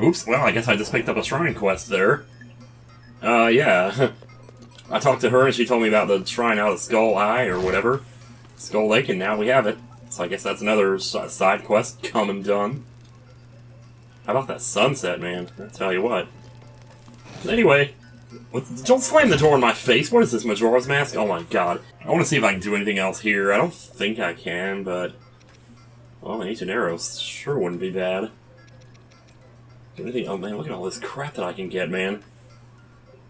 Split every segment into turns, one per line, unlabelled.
Oops, well, I guess I just picked up a shrine quest there. Yeah. I talked to her and she told me about the shrine out of Skull Eye or whatever. Skull Lake, and now we have it. So I guess that's another side quest come and done. How about that sunset, man? I'll tell you what. Anyway, don't slam the door in my face. What is this, Majora's Mask? Oh my god. I want to see if I can do anything else here. I don't think I can, but... well, an ancient arrow sure wouldn't be bad. Anything? Oh man, look at all this crap that I can get, man.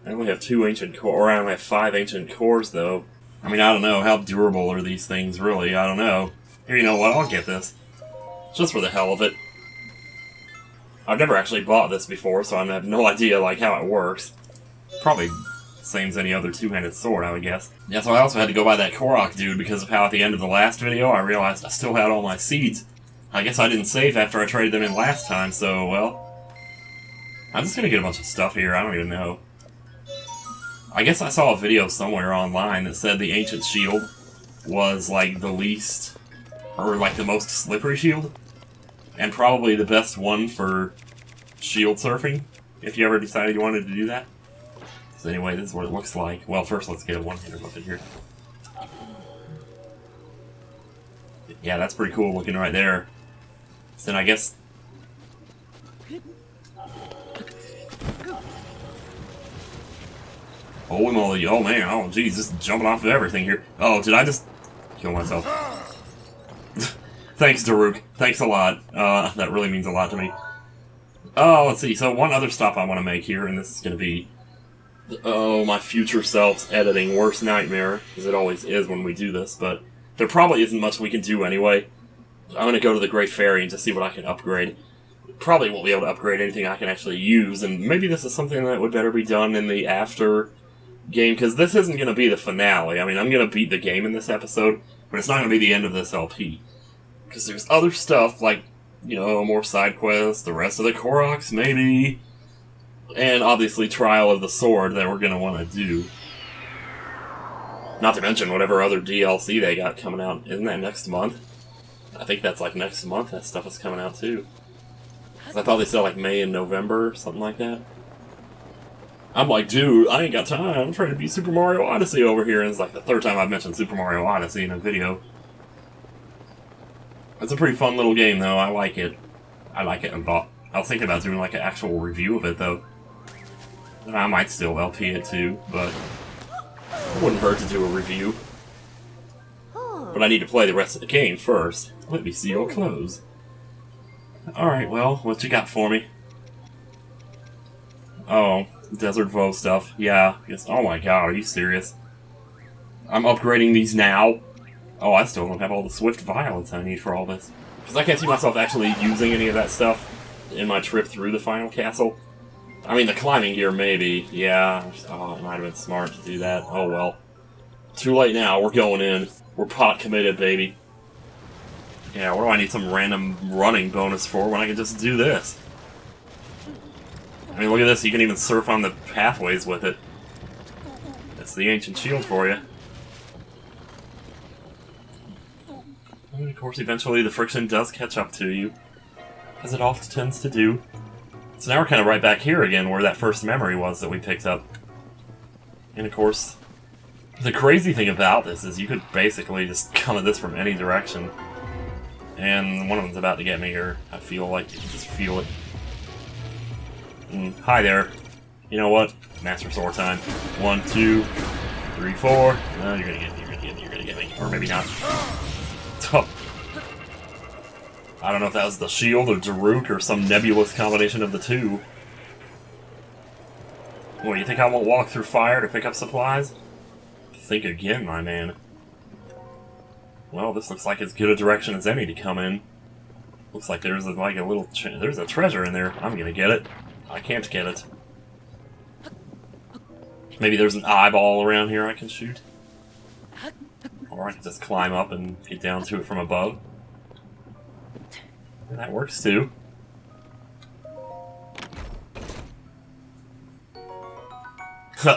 I only have 2 ancient cores, or I only have 5 ancient cores, though. I mean, I don't know. How durable are these things, really? I don't know. Here, you know what? I'll get this. Just for the hell of it. I've never actually bought this before, so I have no idea, like, how it works. Probably the same as any other two-handed sword, I would guess. Yeah, so I also had to go buy that Korok dude because of how at the end of the last video I realized I still had all my seeds. I guess I didn't save after I traded them in last time, so, well... I'm just gonna get a bunch of stuff here, I don't even know. I guess I saw a video somewhere online that said the Ancient Shield was, like, the least... or, like, the most slippery shield. And probably the best one for shield surfing, if you ever decided you wanted to do that. So anyway, this is what it looks like. Well, first let's get a one-hander look in here. Yeah, that's pretty cool looking right there. So then I guess... holy moly, oh man, oh geez, just jumping off of everything here. Oh, did I just kill myself? Thanks, Daruk. Thanks a lot. That really means a lot to me. Oh, let's see. So one other stop I want to make here, and this is going to be... oh, my future self's editing worst nightmare, as it always is when we do this, but there probably isn't much we can do anyway. I'm going to go to the Great Fairy and just see what I can upgrade. Probably won't be able to upgrade anything I can actually use, and maybe this is something that would better be done in the after game, because this isn't going to be the finale. I mean, I'm going to beat the game in this episode, but it's not going to be the end of this LP. Because there's other stuff, like, you know, more side quests, the rest of the Koroks, maybe, and obviously Trial of the Sword that we're going to want to do. Not to mention whatever other DLC they got coming out. Isn't that next month? I think that's like next month that stuff is coming out too. 'Cause I thought they said like May and November, something like that. I'm like, dude, I ain't got time. I'm trying to beat Super Mario Odyssey over here. And it's like the 3rd time I've mentioned Super Mario Odyssey in a video. It's a pretty fun little game, though. I like it. I like it a lot. I was thinking about doing, like, an actual review of it, though. And I might still LP it, too, but... it wouldn't hurt to do a review. But I need to play the rest of the game first. Let me see your clothes. Alright, well, what you got for me? Oh, Desert Voe stuff. Yeah. Yes. Oh my god, are you serious? I'm upgrading these now? Oh, I still don't have all the Swift Violets I need for all this. Because I can't see myself actually using any of that stuff in my trip through the final castle. I mean, the climbing gear, maybe. Yeah. Oh, it might have been smart to do that. Oh, well. Too late now. We're going in. We're pot committed, baby. Yeah, what do I need some random running bonus for when I can just do this? I mean, look at this. You can even surf on the pathways with it. That's the Ancient Shield for you. And of course, eventually the friction does catch up to you, as it often tends to do. So now we're kind of right back here again, where that first memory was that we picked up. And of course, the crazy thing about this is you could basically just come at this from any direction. And one of them's about to get me here. I feel like you can just feel it. Hi there. You know what? Master Sword time. 1, 2, 3, 4. No, you're gonna get me, you're gonna get me, you're gonna get me. Or maybe not. I don't know if that was the shield or Daruk or some nebulous combination of the two. What, you think I won't walk through fire to pick up supplies? Think again, my man. Well, this looks like as good a direction as any to come in. Looks like there's like a little there's a treasure in there. I'm gonna get it. I can't get it. Maybe there's an eyeball around here I can shoot. Or I can just climb up and get down to it from above. And that works too.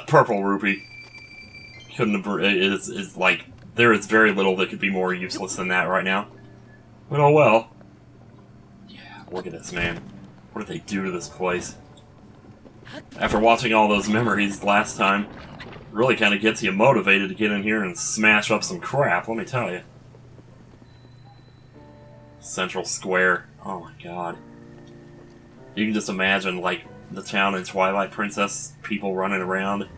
Purple rupee. Couldn't have. It's like there is very little that could be more useless than that right now. But oh well. Yeah, look at this, man. What did they do to this place? After watching all those memories last time, really kind of gets you motivated to get in here and smash up some crap, let me tell you. Central Square. Oh my god. You can just imagine, like, the town in Twilight Princess, people running around,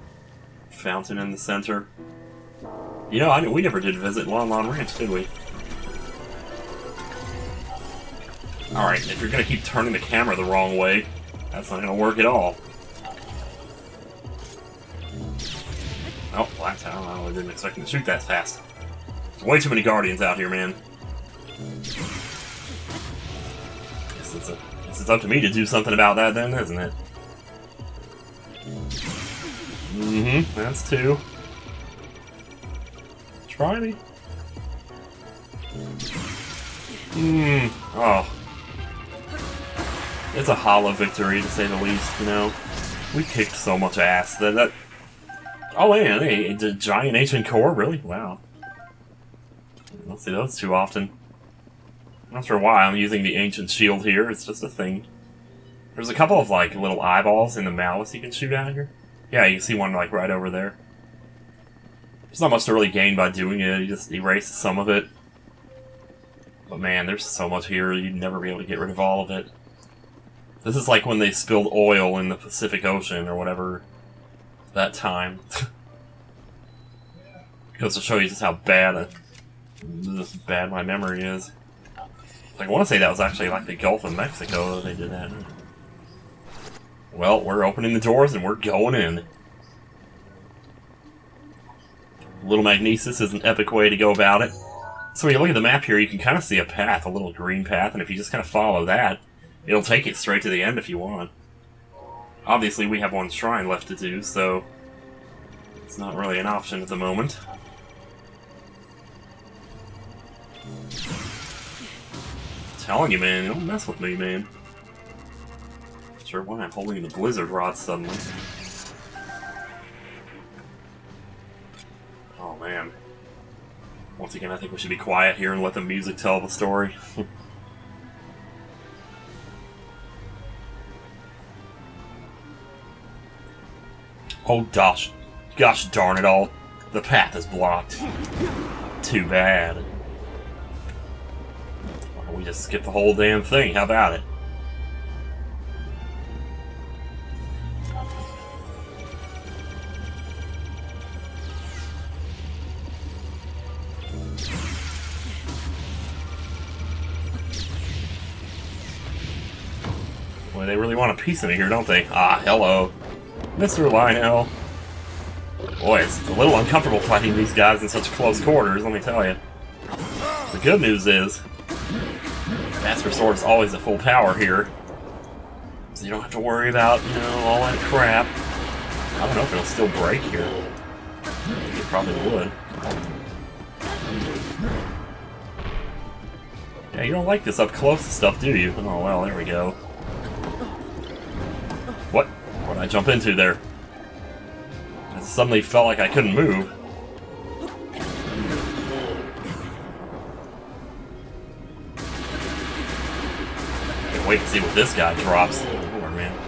fountain in the center. You know, we never did visit Lon Lon Ranch, did we? Alright, if you're gonna keep turning the camera the wrong way, that's not gonna work at all. Oh, Black Town. I didn't expect him to shoot that fast. There's way too many Guardians out here, man. Guess it's up to me to do something about that then, isn't it? Mm-hmm, that's two. Try me. Oh. It's a hollow victory, to say the least, you know? We kicked so much ass that... Oh, man, a giant ancient core? Really? Wow. I don't see those too often. I'm not sure why I'm using the ancient shield here, it's just a thing. There's a couple of, like, little eyeballs in the malice you can shoot out of here. Yeah, you can see one, like, right over there. There's not much to really gain by doing it, you just erase some of it. But man, there's so much here, you'd never be able to get rid of all of it. This is like when they spilled oil in the Pacific Ocean, or whatever, that time. Goes to show you just how bad my memory is. Like, I want to say that was actually like the Gulf of Mexico that they did that. Well, we're opening the doors and we're going in. Little Magnesis is an epic way to go about it. So when you look at the map here, you can kind of see a path, a little green path, and if you just kind of follow that, it'll take you straight to the end if you want. Obviously, we have one shrine left to do, so it's not really an option at the moment. I'm telling you, man, don't mess with me, man. Not sure why I'm holding the blizzard rod suddenly. Oh, man. Once again, I think we should be quiet here and let the music tell the story. Oh gosh. Gosh darn it all. The path is blocked. Too bad. Why don't we just skip the whole damn thing? How about it? Boy, they really want a piece of me here, don't they? Ah, hello. Mr. Lionel. Boy, it's a little uncomfortable fighting these guys in such close quarters, let me tell you. The good news is, Master Sword is always at full power here. So you don't have to worry about, you know, all that crap. I don't know if it'll still break here. I think it probably would. Yeah, you don't like this up close stuff, do you? Oh, well, there we go. What? What did I jump into there? I suddenly felt like I couldn't move. Can't wait to see what this guy drops. Lord, man.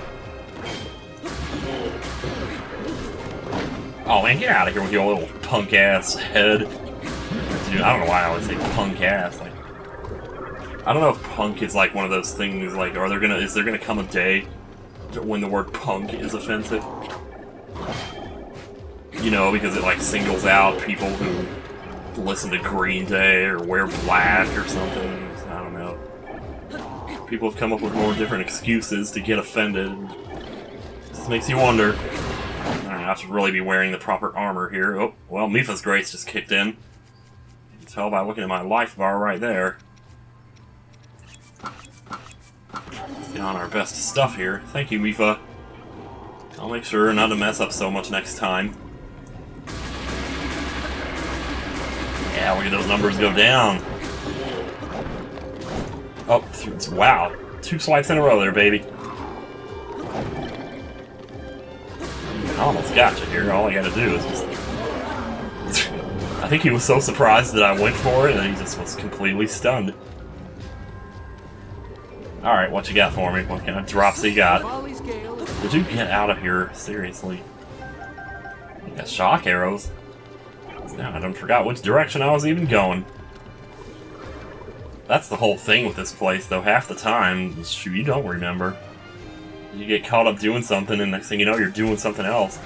Oh man, get out of here with your little punk ass head. Dude, I don't know why I always say punk ass. Like, I don't know if punk is like one of those things. Like, is there gonna come a day when the word punk is offensive? You know, because it like singles out people who listen to Green Day or wear black or something. I don't know. People have come up with more different excuses to get offended. It just makes you wonder. I should really be wearing the proper armor here. Oh, well, Mipha's Grace just kicked in. You can tell by looking at my life bar right there. Let's get on our best stuff here. Thank you, Mipha. I'll make sure not to mess up so much next time. Yeah, look at those numbers go down. Oh, wow. 2 swipes in a row there, baby. I almost got you here. All I gotta do is just... I think he was so surprised that I went for it, and he just was completely stunned. Alright, what you got for me? What kind of drops you got? Did you get out of here? Seriously. You got shock arrows? Now I done forgot which direction I was even going. That's the whole thing with this place, though. Half the time, shoot, you don't remember. You get caught up doing something, and next thing you know, you're doing something else.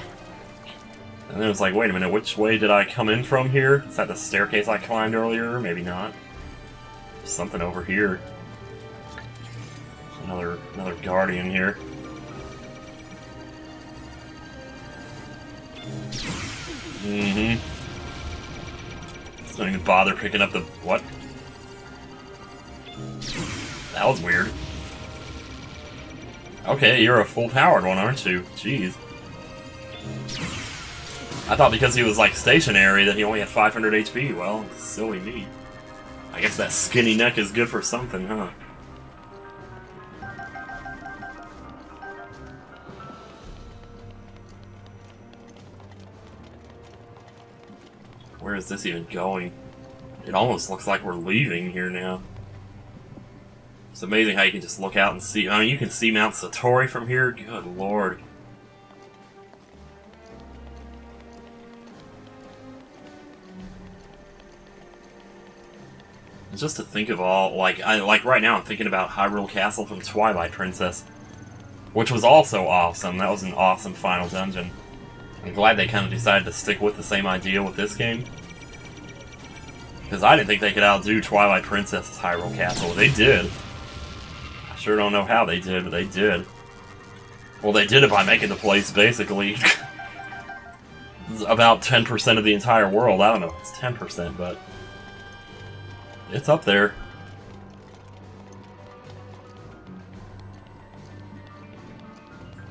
And then it's like, wait a minute, which way did I come in from here? Is that the staircase I climbed earlier? Maybe not. There's something over here. Another guardian here. Mm-hmm. Don't even bother picking up the... what? That was weird. Okay, you're a full-powered one, aren't you? Jeez. I thought because he was, like, stationary that he only had 500 HP. Well, silly me. I guess that skinny neck is good for something, huh? Where is this even going? It almost looks like we're leaving here now. It's amazing how you can just look out and see. I mean, you can see Mount Satori from here. Good lord. And just to think of all, like right now I'm thinking about Hyrule Castle from Twilight Princess, which was also awesome. That was an awesome final dungeon. I'm glad they kind of decided to stick with the same idea with this game. Because I didn't think they could outdo Twilight Princess's Hyrule Castle. They did. I sure don't know how they did, but they did. Well, they did it by making the place basically about 10% of the entire world. I don't know if it's 10%, but it's up there.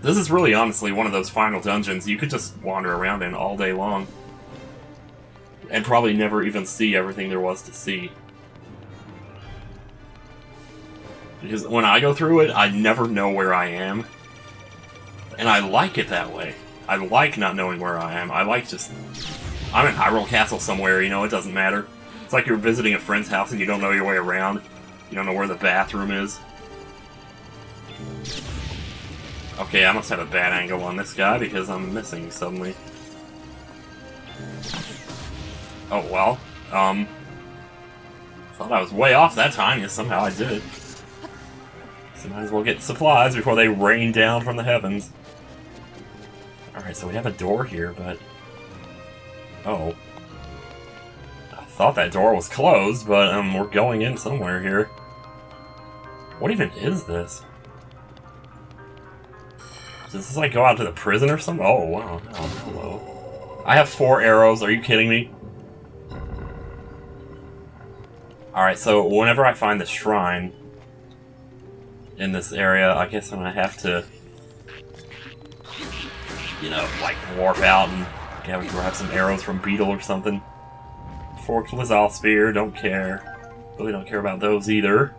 This is really honestly one of those final dungeons you could just wander around in all day long. And probably never even see everything there was to see. Because when I go through it, I never know where I am. And I like it that way. I like not knowing where I am. I like just... I'm in Hyrule Castle somewhere, you know, it doesn't matter. It's like you're visiting a friend's house and you don't know your way around. You don't know where the bathroom is. Okay, I must have a bad angle on this guy because I'm missing suddenly. Oh, well, thought I was way off that time, yet somehow I did. So might as well get supplies before they rain down from the heavens. Alright, so we have a door here, but... oh. I thought that door was closed, but, we're going in somewhere here. What even is this? Does this, like, go out to the prison or something? Oh, wow. Oh, hello. I have 4 arrows, are you kidding me? Alright, so whenever I find the shrine in this area, I guess I'm gonna have to, you know, like, warp out and grab some arrows from Beetle or something. Forked Lizal Spear, don't care. Really don't care about those either.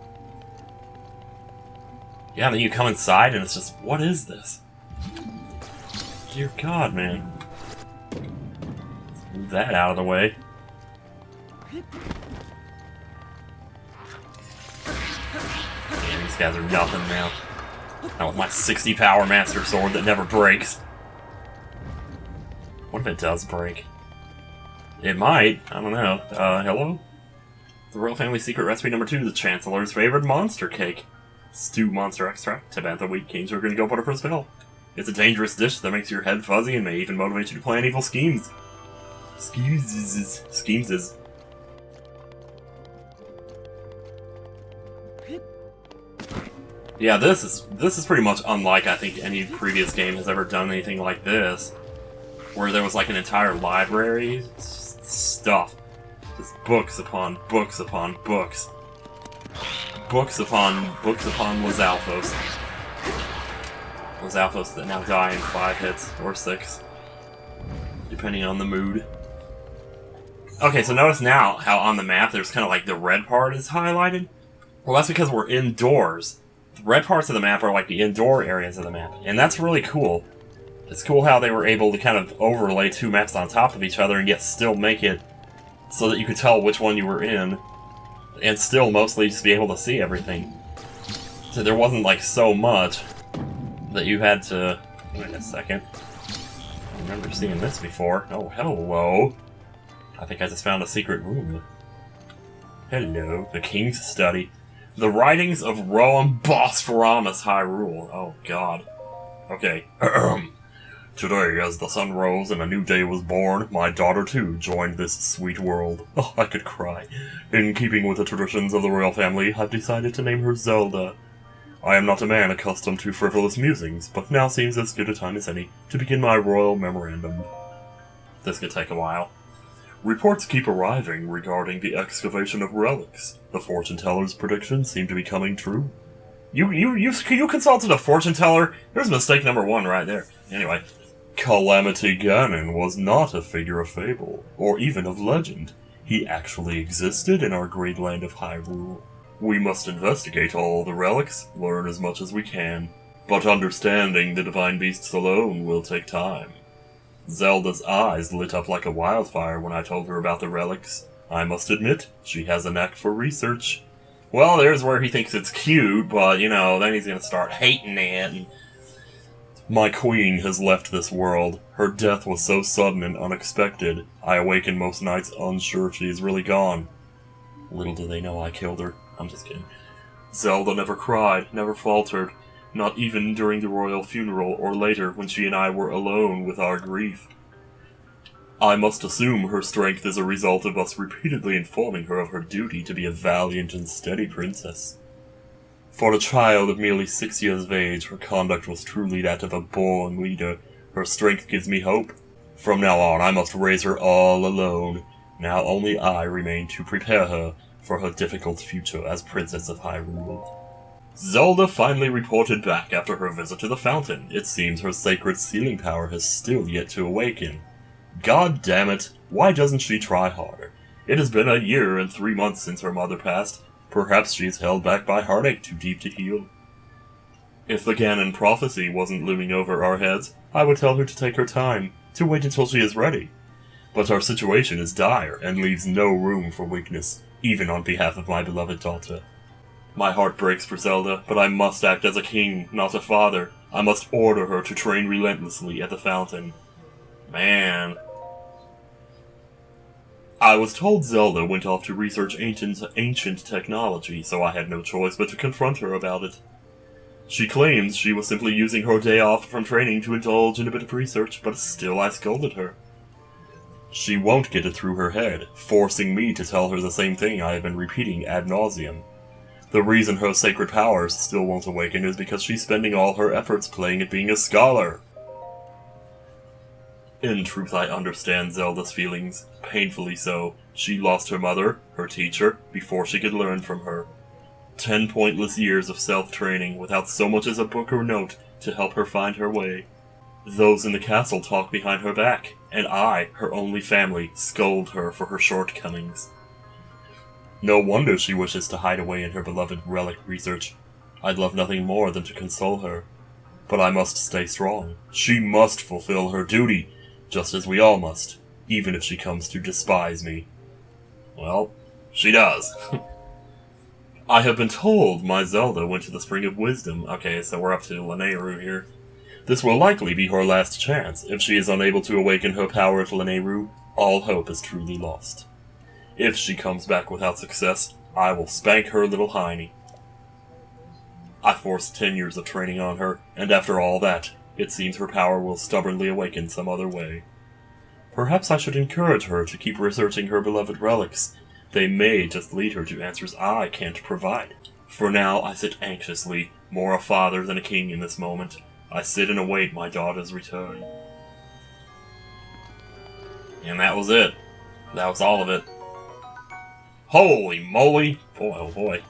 Yeah, and then you come inside and it's just, what is this? Dear God, man. Let's move that out of the way. Man, these guys are nothing now. Not with my 60 power Master Sword that never breaks. What if it does break? It might. I don't know. Hello? The Royal Family Secret Recipe number 2, the Chancellor's favorite monster cake. Stew monster extract, Tabantha Wheat King Sugar, and Go Butter for a spell. It's a dangerous dish that makes your head fuzzy and may even motivate you to plan evil schemes. Schemes is. Yeah, this is pretty much unlike, I think, any previous game has ever done anything like this. Where there was like an entire library, stuff. Just books upon books upon books. Books upon Lizalfos. Lizalfos that now die in 5 hits, or 6. Depending on the mood. Okay, so notice now how on the map there's kind of like the red part is highlighted. Well, that's because we're indoors. The red parts of the map are like the indoor areas of the map, and that's really cool. It's cool how they were able to kind of overlay 2 maps on top of each other and yet still make it so that you could tell which one you were in, and still mostly just be able to see everything. So there wasn't, like, so much that you had to... Wait a second. I remember seeing this before. Oh, hello. I think I just found a secret room. Hello. The King's Study. The Writings of Roam Bosphoramus Hyrule. Oh, God. Okay. Today, as the sun rose and a new day was born, my daughter, too, joined this sweet world. Oh, I could cry. In keeping with the traditions of the royal family, I've decided to name her Zelda. I am not a man accustomed to frivolous musings, but now seems as good a time as any to begin my royal memorandum. This could take a while. Reports keep arriving regarding the excavation of relics. The fortune-teller's predictions seem to be coming true. You consulted a fortune-teller? There's mistake number one right there. Anyway, Calamity Ganon was not a figure of fable, or even of legend. He actually existed in our great land of Hyrule. We must investigate all the relics, learn as much as we can, but understanding the divine beasts alone will take time. Zelda's eyes lit up like a wildfire when I told her about the relics. I must admit, she has a knack for research. Well, there's where he thinks it's cute, but, you know, then he's gonna start hating it. And... My queen has left this world. Her death was so sudden and unexpected, I awaken most nights unsure if she is really gone. Little do they know I killed her. I'm just kidding. Zelda never cried, never faltered, not even during the royal funeral or later when she and I were alone with our grief. I must assume her strength is a result of us repeatedly informing her of her duty to be a valiant and steady princess. For a child of merely 6 years of age, her conduct was truly that of a born leader. Her strength gives me hope. From now on, I must raise her all alone. Now only I remain to prepare her for her difficult future as Princess of Hyrule. Zelda finally reported back after her visit to the fountain. It seems her sacred sealing power has still yet to awaken. God damn it, why doesn't she try harder? It has been a year and 3 months since her mother passed. Perhaps she is held back by heartache too deep to heal. If the Ganon prophecy wasn't looming over our heads, I would tell her to take her time, to wait until she is ready. But our situation is dire and leaves no room for weakness, even on behalf of my beloved daughter. My heart breaks for Zelda, but I must act as a king, not a father. I must order her to train relentlessly at the fountain. Man. I was told Zelda went off to research ancient technology, so I had no choice but to confront her about it. She claims she was simply using her day off from training to indulge in a bit of research, but still I scolded her. She won't get it through her head, forcing me to tell her the same thing I have been repeating ad nauseum. The reason her sacred powers still won't awaken is because she's spending all her efforts playing at being a scholar. In truth, I understand Zelda's feelings, painfully so. She lost her mother, her teacher, before she could learn from her. 10 pointless years of self-training without so much as a book or note to help her find her way. Those in the castle talk behind her back, and I, her only family, scold her for her shortcomings. No wonder she wishes to hide away in her beloved relic research. I'd love nothing more than to console her. But I must stay strong. She must fulfill her duty, just as we all must, even if she comes to despise me. Well, she does. I have been told my Zelda went to the Spring of Wisdom. Okay, so we're up to Lanayru here. This will likely be her last chance. If she is unable to awaken her power at Lanayru, all hope is truly lost. If she comes back without success, I will spank her little hiney. I forced 10 years of training on her, and after all that, it seems her power will stubbornly awaken some other way. Perhaps I should encourage her to keep researching her beloved relics. They may just lead her to answers I can't provide. For now, I sit anxiously, more a father than a king in this moment. I sit and await my daughter's return. And that was it. That was all of it. Holy moly! Boy, oh boy.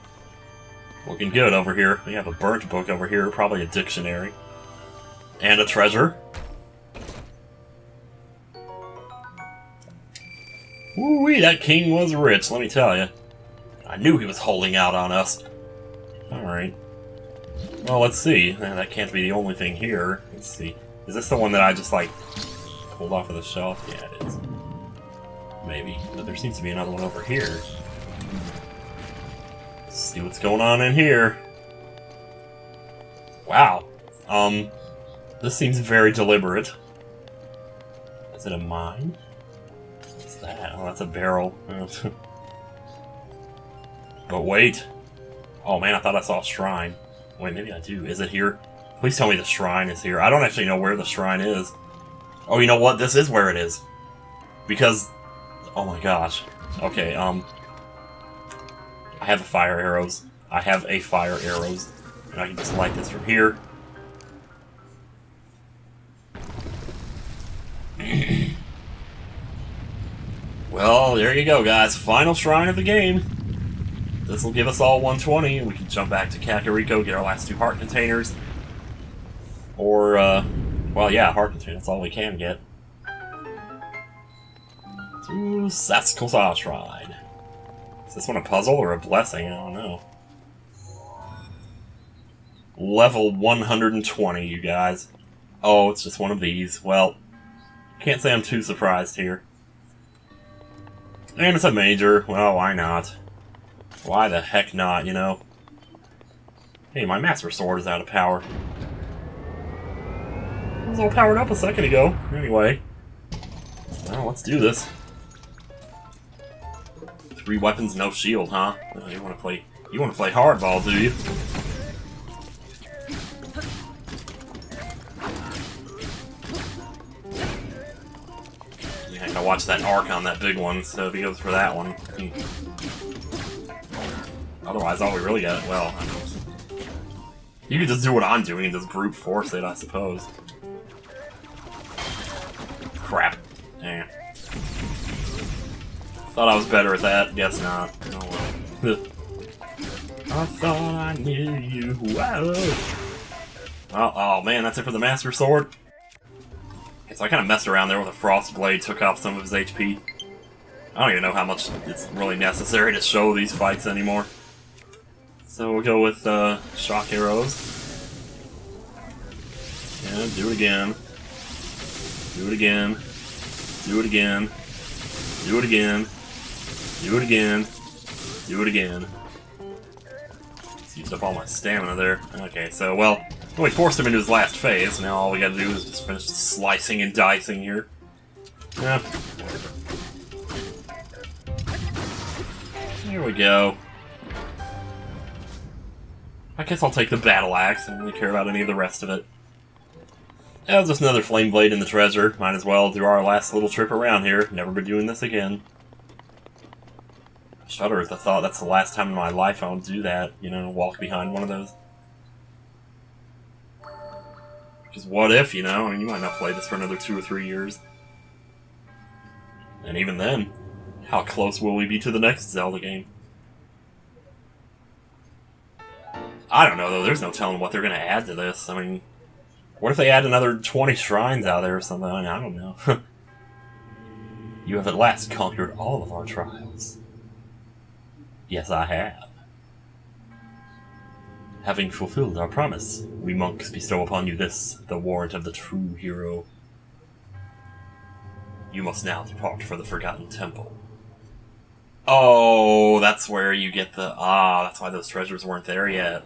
Looking good over here. We have a burnt book over here, probably a dictionary. And a treasure. Woo-wee, that king was rich, let me tell you. I knew he was holding out on us. Alright. Well, let's see. That can't be the only thing here. Let's see. Is this the one that I just, like, pulled off of the shelf? Yeah, it is. Maybe. But there seems to be another one over here. Let's see what's going on in here. Wow. This seems very deliberate. Is it a mine? What's that? Oh, that's a barrel. But wait. Oh man, I thought I saw a shrine. Wait, maybe I do. Is it here? Please tell me the shrine is here. I don't actually know where the shrine is. Oh, you know what? This is where it is. Because... oh my gosh. Okay, I have fire arrows. I have a fire arrows. And I can just light this from here. Well, there you go, guys. Final shrine of the game. This will give us all 120, and we can jump back to Kakariko, get our last 2 heart containers. Or, well, yeah, heart container. That's all we can get. To Satsukasa Shrine. Is this one a puzzle or a blessing? I don't know. Level 120, you guys. Oh, it's just one of these. Well, can't say I'm too surprised here. And it's a major. Well, why not? Why the heck not, you know? Hey, my Master Sword is out of power. It was all powered up a second ago. Anyway. Well, let's do this. 3 weapons, no shield, huh? You wanna play hardball, do you? Yeah, I gotta watch that arc on that big one, so if he goes for that one. Otherwise, all we really got, well, I don't know. You could just do what I'm doing and just brute force it, I suppose. Crap. Dang. Thought I was better at that. Guess not. Oh well. I thought I knew you. Whoa. Oh man, that's it for the Master Sword? Okay, so I kind of messed around there with a Frost Blade, took off some of his HP. I don't even know how much it's really necessary to show these fights anymore. So we'll go with shock arrows. Yeah, do it again. Do it again. Do it again. Do it again. Do it again. Do it again. Just used up all my stamina there. Okay, so, well, we forced him into his last phase. Now all we gotta do is just finish slicing and dicing here. Yeah. Here we go. I guess I'll take the battle axe. I don't really care about any of the rest of it. That was just another flame blade in the treasure. Might as well do our last little trip around here. Never be doing this again. I shudder at the thought that's the last time in my life I'll do that. You know, walk behind one of those. Because what if, you know? I mean, you might not play this for another 2 or 3 years. And even then, how close will we be to the next Zelda game? I don't know, though. There's no telling what they're going to add to this. I mean, what if they add another 20 shrines out there or something? I mean, I don't know. You have at last conquered all of our trials. Yes, I have. Having fulfilled our promise, we monks bestow upon you this, the warrant of the true hero. You must now depart for the Forgotten Temple. Oh, that's where you get the... Ah, that's why those treasures weren't there yet.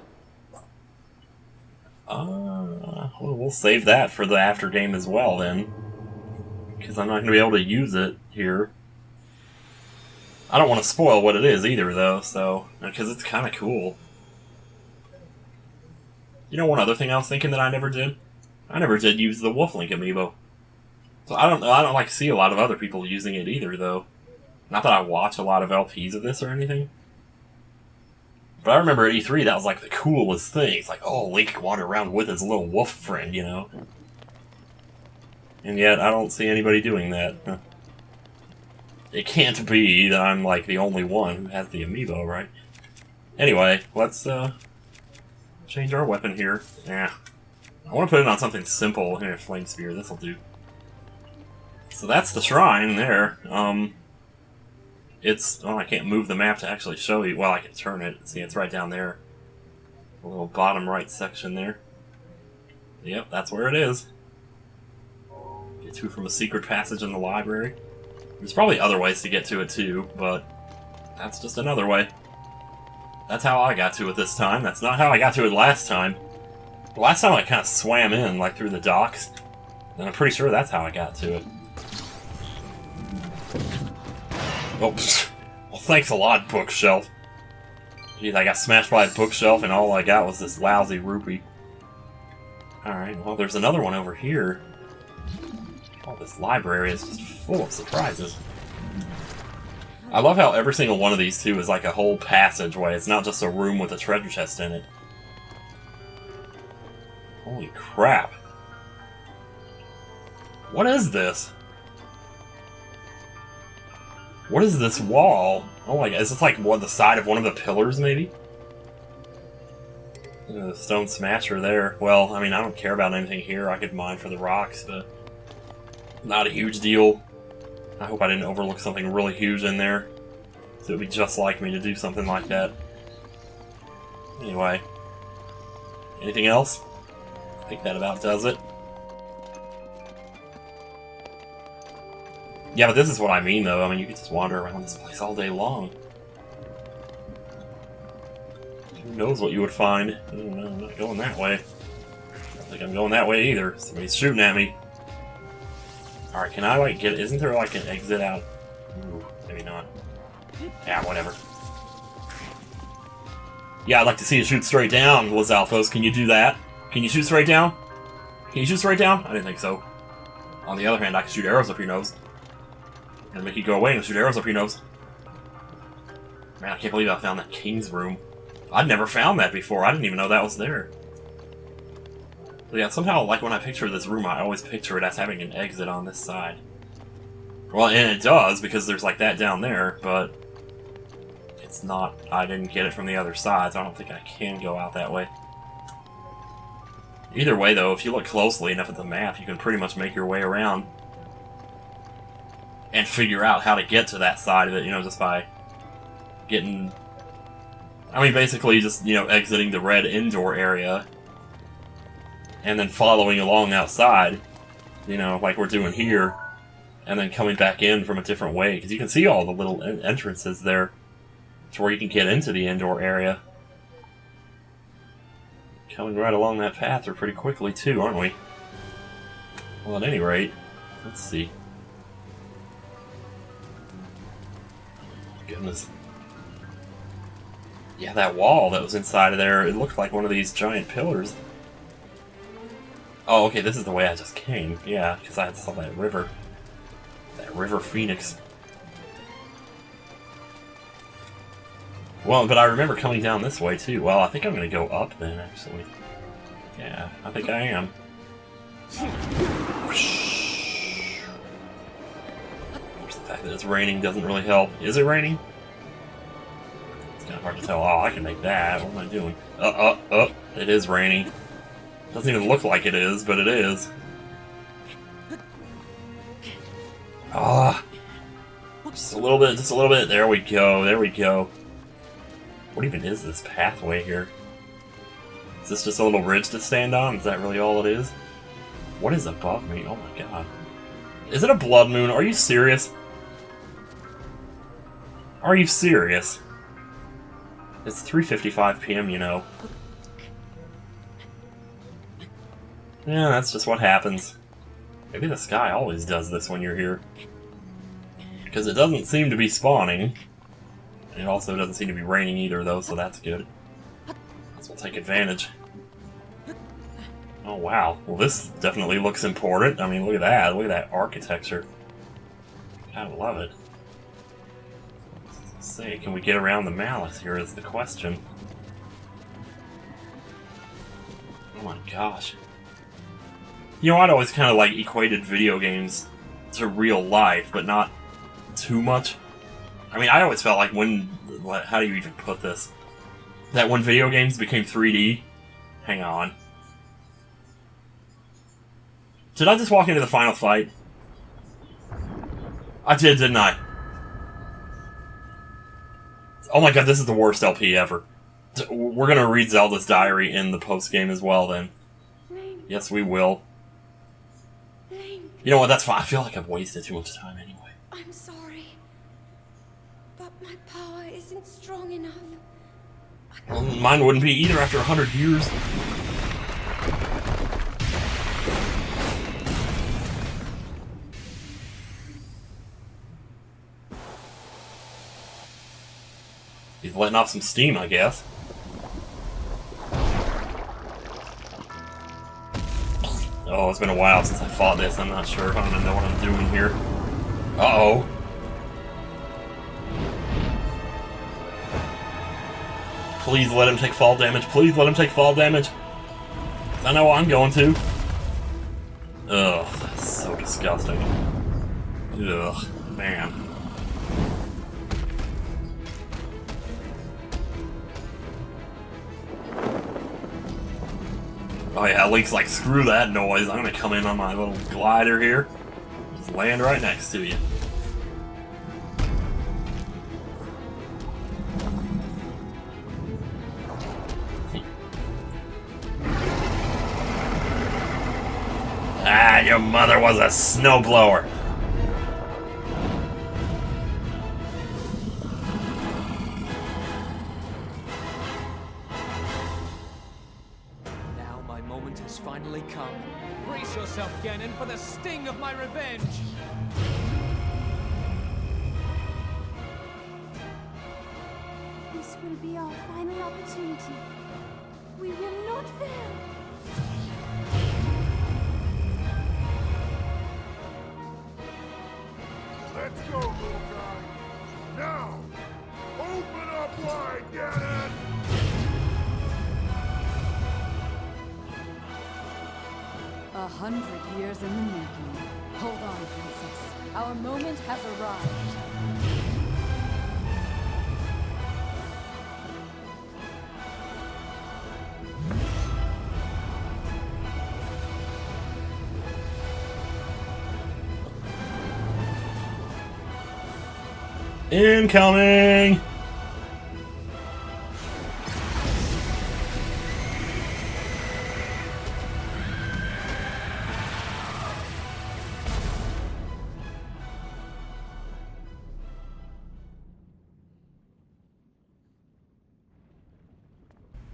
Well, we'll save that for the after game as well, then. Because I'm not going to be able to use it here. I don't want to spoil what it is either, though, so... Because it's kind of cool. You know one other thing I was thinking that I never did? I never did use the Wolf Link amiibo. So I don't like see a lot of other people using it either, though. Not that I watch a lot of LPs of this or anything. But I remember at E3 that was like the coolest thing. It's like, oh, Link wandered around with his little wolf friend, you know? And yet I don't see anybody doing that. It can't be that I'm like the only one who has the amiibo, right? Anyway, let's change our weapon here. Yeah. I want to put it on something simple. Here, Flame Spear, this'll do. So that's the shrine there. It's... Oh, I can't move the map to actually show you. Well, I can turn it. See, it's right down there. The little bottom right section there. Yep, that's where it is. Get to it from a secret passage in the library. There's probably other ways to get to it too, but that's just another way. That's how I got to it this time. That's not how I got to it last time. Last time I kind of swam in, like, through the docks. And I'm pretty sure that's how I got to it. Oh, well, thanks a lot, bookshelf. Jeez, I got smashed by a bookshelf and all I got was this lousy rupee. Alright, well, there's another one over here. Oh, this library is just full of surprises. I love how every single one of these, too, is like a whole passageway. It's not just a room with a treasure chest in it. Holy crap. What is this? What is this wall? Oh my god, is this like what, the side of one of the pillars, maybe? The stone smasher there. Well, I mean, I don't care about anything here. I could mine for the rocks, but not a huge deal. I hope I didn't overlook something really huge in there. So it would be just like me to do something like that. Anyway. Anything else? I think that about does it. Yeah, but this is what I mean, though. I mean, you could just wander around this place all day long. Who knows what you would find? I don't know, I'm not going that way. I don't think I'm going that way either. Somebody's shooting at me. Alright, can I, like, get... Isn't there, like, an exit out? Ooh, maybe not. Yeah, whatever. Yeah, I'd like to see you shoot straight down, Los Alphos. Can you do that? Can you shoot straight down? Can you shoot straight down? I didn't think so. On the other hand, I can shoot arrows up your nose. And make you go away and shoot arrows up your nose. Man, I can't believe I found that king's room. I'd never found that before. I didn't even know that was there. But yeah, somehow, like, when I picture this room, I always picture it as having an exit on this side. Well, and it does, because there's, like, that down there, but it's not... I didn't get it from the other side, so I don't think I can go out that way. Either way, though, if you look closely enough at the map, you can pretty much make your way around and figure out how to get to that side of it, you know, just by getting... I mean, basically just, you know, exiting the red indoor area and then following along outside, you know, like we're doing here, and then coming back in from a different way, because you can see all the little entrances there to where you can get into the indoor area. Coming right along that path are pretty quickly, too, aren't we? Well, at any rate, let's see. Goodness. Yeah, that wall that was inside of there, it looked like one of these giant pillars. Oh, okay, this is the way I just came. Yeah, because I saw that river. That River Phoenix. Well, but I remember coming down this way, too. Well, I think I'm going to go up then, actually. Yeah, I think I am. Of course, the fact that it's raining doesn't really help. Is it raining? It's kind of hard to tell. Oh, I can make that. What am I doing? It is raining. Doesn't even look like it is, but it is. Ah. Just a little bit, just a little bit. There we go, there we go. What even is this pathway here? Is this just a little ridge to stand on? Is that really all it is? What is above me? Oh my god. Is it a blood moon? Are you serious? Are you serious? It's 3:55 p.m., you know. Yeah, that's just what happens. Maybe the sky always does this when you're here. Because it doesn't seem to be spawning. And it also doesn't seem to be raining either, though, so that's good. So we'll take advantage. Oh, wow. Well, this definitely looks important. I mean, look at that. Look at that architecture. I love it. Let's see, can we get around the malice here is the question. Oh my gosh. You know, I'd always kind of, like, equated video games to real life, but not too much. I mean, I always felt like when... How do you even put this? That when video games became 3D... Hang on. Did I just walk into the final fight? I did, didn't I? Oh my god, this is the worst LP ever. We're gonna read Zelda's diary in the post-game as well, then. Yes, we will. You know what, that's fine. I feel like I've wasted too much time anyway.
I'm sorry, but my power isn't strong enough.
Well, mine wouldn't be either after 100 years. He's letting off some steam, I guess. Oh, it's been a while since I fought this. I'm not sure. I don't even know what I'm doing here. Uh-oh. Please let him take fall damage. Please let him take fall damage. I know I'm going to. Ugh, that's so disgusting. Ugh, man. Oh yeah, Link's like, screw that noise. I'm gonna come in on my little glider here. Just land right next to you. Ah, your mother was a snowblower.
Now my moment has finally come. Brace yourself, Ganon, for the sting of my revenge!
This will be our final opportunity. We will not fail.
Let's go, little guy. Now, open up wide, Ganon!
100 years in the making. Hold on, Princess. Our moment has arrived.
Incoming!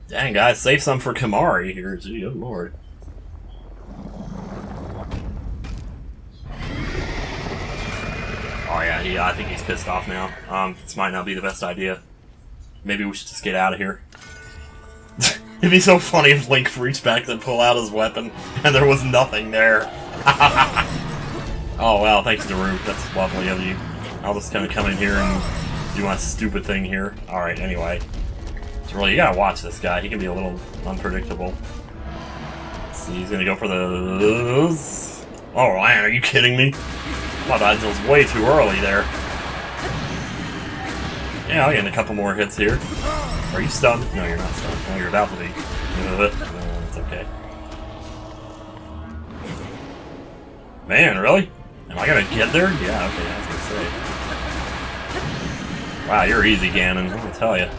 Dang, guys, save some for Kamari here. Gee, oh lord. Oh yeah, I think he's pissed off now. This might not be the best idea. Maybe we should just get out of here. It'd be so funny if Link reached back to pull out his weapon and there was nothing there. Oh well, thanks Daruk, that's lovely of you. I'll just kind of come in here and do my stupid thing here. Alright, anyway. So really, you gotta watch this guy. He can be a little unpredictable. See, he's gonna go for those. Oh man, are you kidding me? I thought that was way too early there. Yeah, I'll get in a couple more hits here. Are you stunned? No, you're not stunned. No, you're about to be. No, it's okay. Man, really? Am I gonna get there? Yeah, okay, I was gonna say. Wow, you're easy, Ganon, I'm gonna tell you.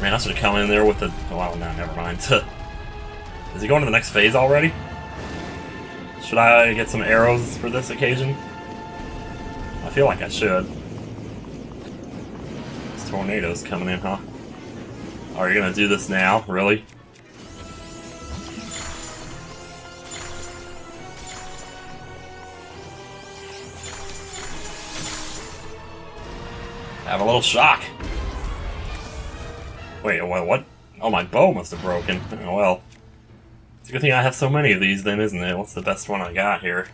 Man, I should have come in there with the... Oh, well, no, never mind. Is he going to the next phase already? Should I get some arrows for this occasion? I feel like I should. This tornado's coming in, huh? Are you gonna do this now? Really? Have a little shock. Wait, what? Oh, my bow must have broken. Oh, well. It's a good thing I have so many of these then, isn't it? What's the best one I got here?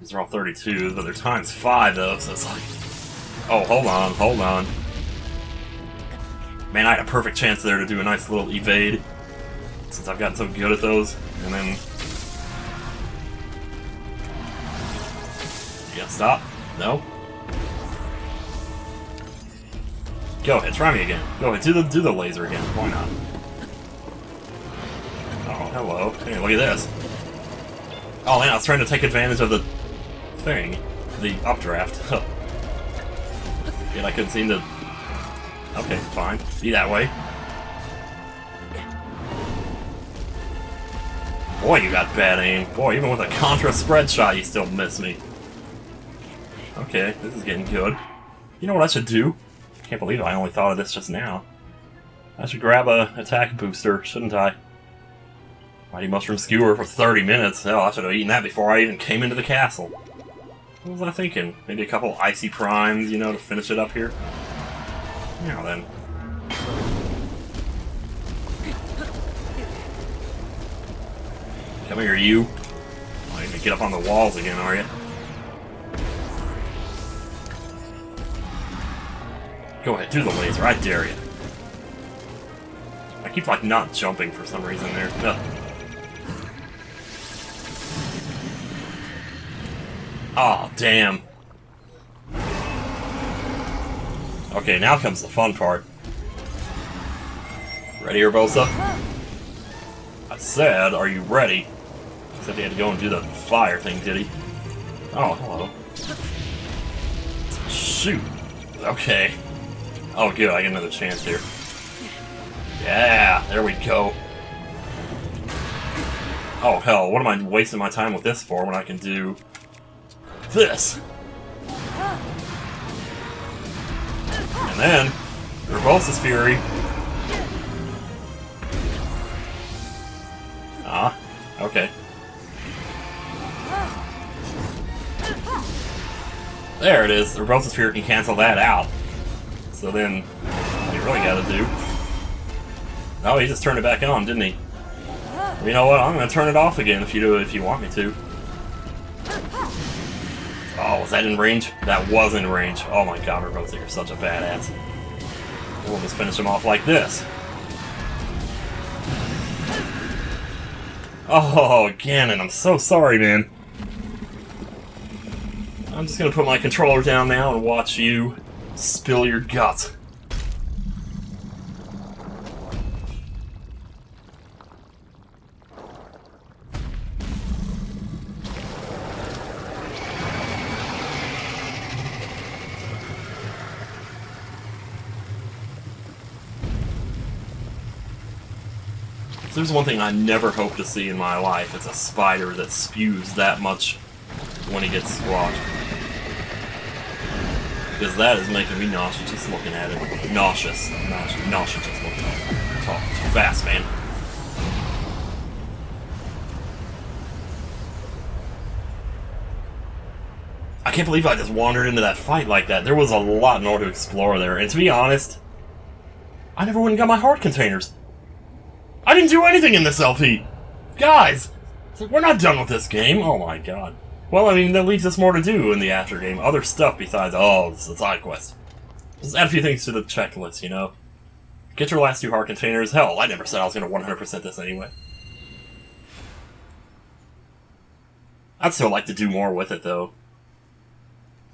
These are all 32s, but they're times 5 though, so it's like... Oh, hold on, hold on. Man, I had a perfect chance there to do a nice little evade. Since I've gotten so good at those. And then... You gotta stop? No? Go ahead, try me again. Go ahead, do the laser again. Why not? Oh, hello. Hey, look at this. Oh man, I was trying to take advantage of the thing. The updraft. Yet I couldn't seem to... Okay, fine. Be that way. Boy, you got bad aim. Boy, even with a Contra spread shot, you still miss me. Okay, this is getting good. You know what I should do? I can't believe I only thought of this just now. I should grab a attack booster, shouldn't I? Mighty Mushroom Skewer for 30 minutes. Hell, I should have eaten that before I even came into the castle. What was I thinking? Maybe a couple Icy Primes, you know, to finish it up here? Now then. Come here, you. Oh, you're gonna get up on the walls again, are you? Go ahead, do the laser, I dare you. I keep, like, not jumping for some reason there. Ugh. Oh, damn. Okay, now comes the fun part. Ready, Urbosa? I said, are you ready? Except he had to go and do the fire thing, did he? Oh, hello. Shoot. Okay. Oh, good, I get another chance here. Yeah, there we go. Oh, hell, what am I wasting my time with this for when I can do this? And then, Urbosa's Fury. Ah, okay. There it is. Urbosa's Fury can cancel that out. So then, what you really gotta do... Oh, he just turned it back on, didn't he? You know what? I'm gonna turn it off again if you want me to. Oh, was that in range? That was in range. Oh my god, Urbosa, you're such a badass. We'll just finish him off like this. Oh, Ganon, I'm so sorry, man. I'm just gonna put my controller down now and watch you spill your guts. If there's one thing I never hope to see in my life, it's a spider that spews that much when he gets squashed. Because that is making me nauseous just looking at it. Nauseous. Nauseous just looking at it. Talk too fast, man. I can't believe I just wandered into that fight like that. There was a lot more to explore there. And to be honest, I never went and got my heart containers. I didn't do anything in this LP! Guys! It's like, we're not done with this game. Oh my god. Well, I mean, that leaves us more to do in the after game. Other stuff besides, oh, this is a side quest. Just add a few things to the checklist, you know? Get your last 2 heart containers. Hell, I never said I was going to 100% this anyway. I'd still like to do more with it, though.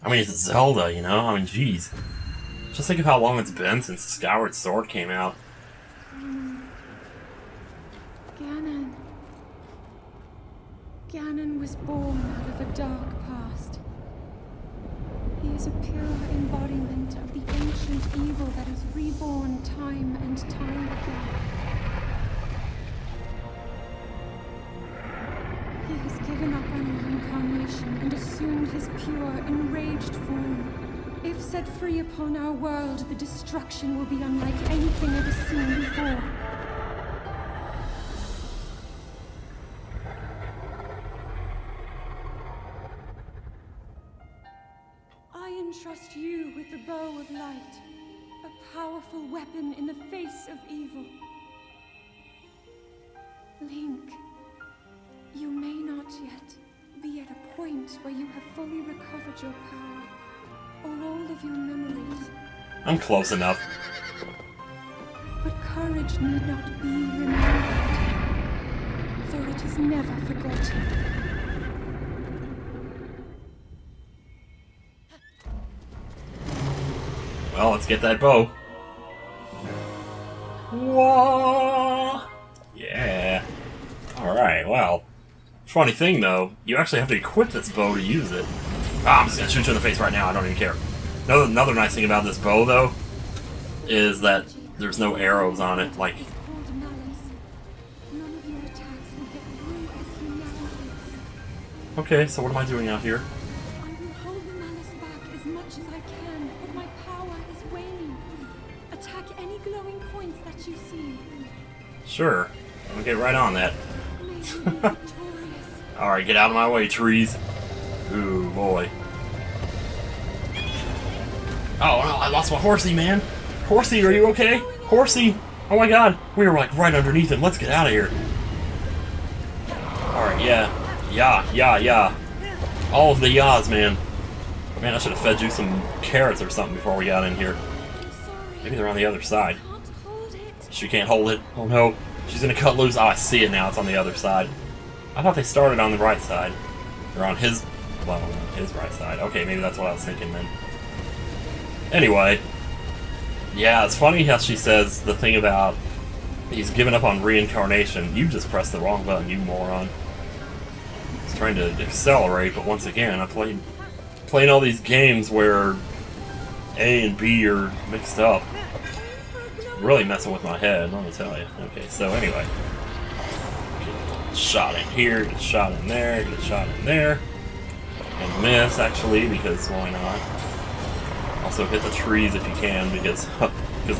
I mean, it's Zelda, you know? I mean, jeez. Just think of how long it's been since Skyward Sword came out.
Ganon was born out of a dark past. He is a pure embodiment of the ancient evil that is reborn time and time again. He has given up on reincarnation and assumed his pure, enraged form. If set free upon our world, the destruction will be unlike anything ever seen before. Trust you with the bow of light, a powerful weapon in the face of evil. Link, you may not yet be at a point where you have fully recovered your power, or all of your memories.
I'm close enough.
But courage need not be remembered, for it is never forgotten.
Well, let's get that bow. Whoa! Yeah. Alright, well. Funny thing, though, you actually have to equip this bow to use it. Ah, I'm just gonna shoot you in the face right now, I don't even care. Another nice thing about this bow, though, is that there's no arrows on it, like... Okay, so what am I doing out here?
Any glowing points that you see.
Sure. I'll get right on that. Alright, get out of my way, trees. Ooh, boy. Oh no, I lost my horsey, man. Horsey, are you okay? Horsey! Oh my god, we were like right underneath him. Let's get out of here. Alright, yeah. Yeah. All of the yas, man. Man, I should have fed you some carrots or something before we got in here. Maybe they're on the other side. She can't hold it. Oh no. She's gonna cut loose. Oh, I see it now. It's on the other side. I thought they started on the right side. Or on his... well, on his right side. Okay, maybe that's what I was thinking then. Anyway. Yeah, it's funny how she says the thing about he's given up on reincarnation. You just pressed the wrong button, you moron. He's trying to accelerate, but once again, I playing all these games where A and B are mixed up. Really messing with my head, let me tell you. Okay, so anyway. Get shot in here, get shot in there, get shot in there. And miss, actually, because why not? Also hit the trees if you can, because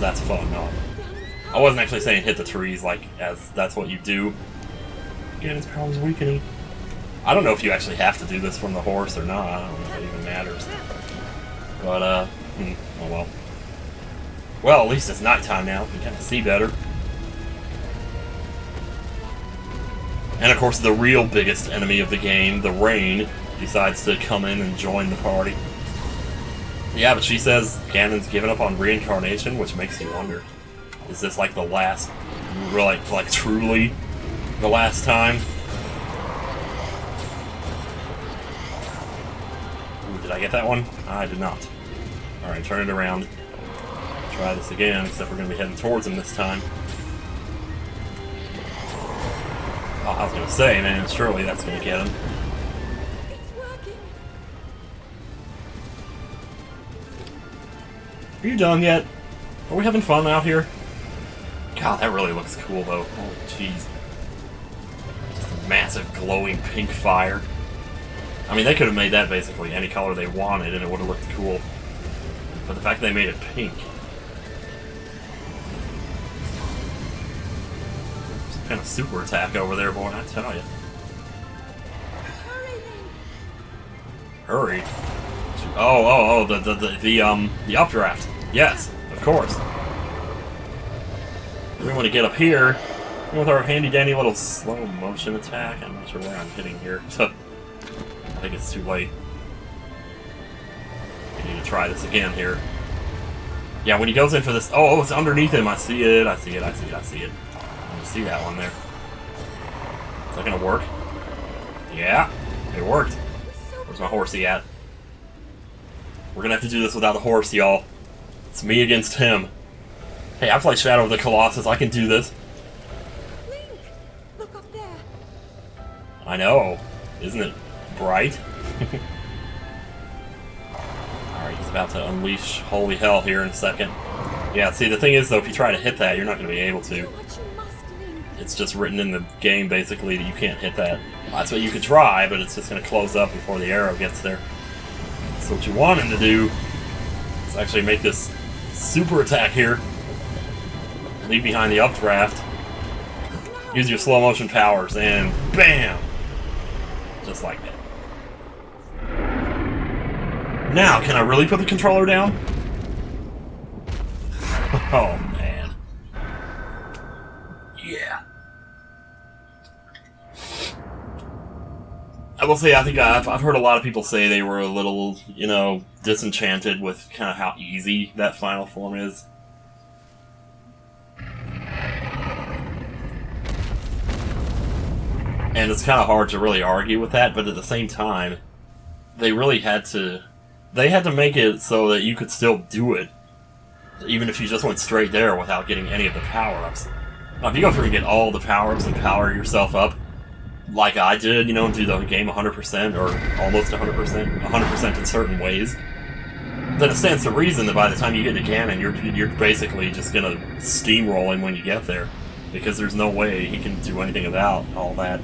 that's fun. No, I wasn't actually saying hit the trees like as that's what you do. Again, his power's weakening. I don't know if you actually have to do this from the horse or not. I don't know if it even matters. But oh well. Well, at least it's nighttime now. We can kind of see better. And of course, the real biggest enemy of the game, the rain, decides to come in and join the party. Yeah, but she says Ganon's given up on reincarnation, which makes you wonder. Is this like the last, like truly the last time? Ooh, did I get that one? I did not. Alright, turn it around. Try this again, except we're going to be heading towards him this time. Oh, I was going to say, man, surely that's going to get him. Are you done yet? Are we having fun out here? God, that really looks cool, though. Holy jeez. Just a massive glowing pink fire. I mean, they could have made that basically any color they wanted, and it would have looked cool. But the fact that they made it pink... Some kind of super attack over there, boy, I tell you. Hurry. Oh, the updraft. Yes, of course. We want to get up here with our handy-dandy little slow motion attack. I'm not sure where I'm hitting here. I think it's too late. I need to try this again here. Yeah, when he goes in for this... Oh, it's underneath him. I see it. I see it. I see that one there. Is that going to work? Yeah, it worked. Where's my horsey at? We're gonna have to do this without the horse, y'all. It's me against him. Hey, I play Shadow of the Colossus. I can do this.
Link, look up there.
I know. Isn't it bright? Alright, he's about to unleash holy hell here in a second. Yeah, see, the thing is, though, if you try to hit that, you're not going to be able to. It's just written in the game, basically, that you can't hit that. That's what you could try, but it's just going to close up before the arrow gets there. So what you want him to do is actually make this super attack here. Leave behind the updraft. Use your slow motion powers, and BAM! Just like that. Now, can I really put the controller down? Oh, man. Yeah. I will say, I think I've heard a lot of people say they were a little, you know, disenchanted with kind of how easy that final form is. And it's kind of hard to really argue with that, but at the same time, they really had to... They had to make it so that you could still do it, even if you just went straight there without getting any of the power-ups. Now, if you go through and get all the power-ups and power yourself up, like I did, you know, and do the game 100%, or almost 100% in certain ways, then it stands to reason that by the time you get to Ganon, you're basically just gonna steamroll him when you get there, because there's no way he can do anything about all that.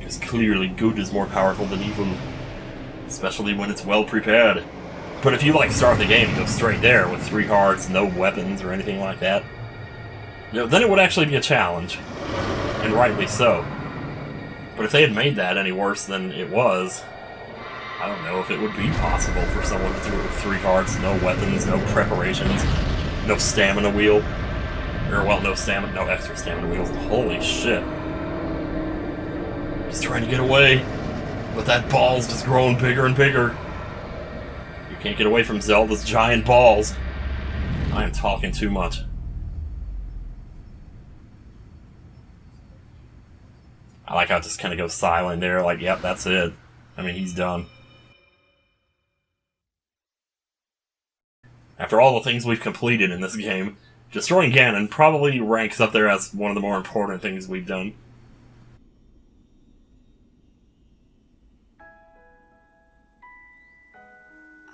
Because clearly good is more powerful than evil, especially when it's well prepared. But if you, like, start the game and go straight there with 3 hearts, no weapons or anything like that, you know, then it would actually be a challenge. and rightly so. But if they had made that any worse than it was, I don't know if it would be possible for someone to do it with 3 hearts, no weapons, no preparations, no stamina wheel. Or, well, no extra stamina wheels. Holy shit. He's trying to get away, but that ball's just growing bigger and bigger. You can't get away from Zelda's giant balls. I am talking too much. I like how it just kind of goes silent there, like, yep, that's it. I mean, he's done. After all the things we've completed in this game, destroying Ganon probably ranks up there as one of the more important things we've done.